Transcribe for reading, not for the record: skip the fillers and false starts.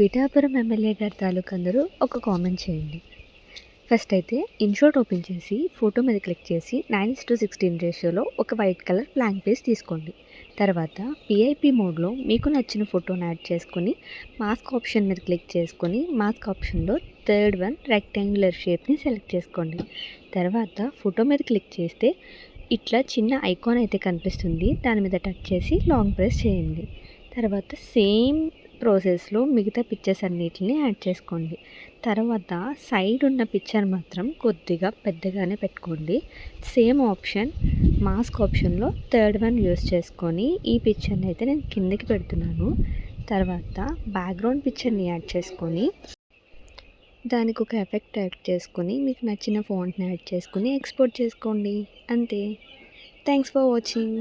Pithapuram MLA గారి తాలూకు అందరూ ఒక కామెంట్ చేయండి. ఫస్ట్ అయితే ఇన్షాట్ ఓపెన్ చేసి ఫోటో మీద క్లిక్ చేసి 9:16 రేషియోలో ఒక వైట్ కలర్ బ్లాంక్ పేజ్ తీసుకోండి. తర్వాత పిఐపి మోడ్లో మీకు నచ్చిన ఫోటోని యాడ్ చేసుకొని మాస్క్ ఆప్షన్ మీద క్లిక్ చేసుకొని మాస్క్ ఆప్షన్లో థర్డ్ వన్ రెక్టాంగులర్ షేప్ని సెలెక్ట్ చేసుకోండి. తర్వాత ఫోటో మీద క్లిక్ చేస్తే ఇట్లా చిన్న ఐకాన్ అయితే కనిపిస్తుంది. దాని మీద టచ్ చేసి లాంగ్ ప్రెస్ చేయండి. తర్వాత సేమ్ ప్రాసెస్లో మిగతా పిక్చర్స్ అన్నిటిని యాడ్ చేసుకోండి. తర్వాత సైడ్ ఉన్న పిక్చర్ మాత్రం కొద్దిగా పెద్దగానే పెట్టుకోండి. సేమ్ ఆప్షన్ మాస్క్ ఆప్షన్లో థర్డ్ వన్ యూస్ చేసుకొని ఈ పిక్చర్ని అయితే నేను కిందకి పెడుతున్నాను. తర్వాత బ్యాక్గ్రౌండ్ పిక్చర్ని యాడ్ చేసుకొని దానికి ఒక ఎఫెక్ట్ యాడ్ చేసుకొని మీకు నచ్చిన ఫాంట్ని యాడ్ చేసుకొని ఎక్స్పోర్ట్ చేసుకోండి. అంతే. Thanks for watching.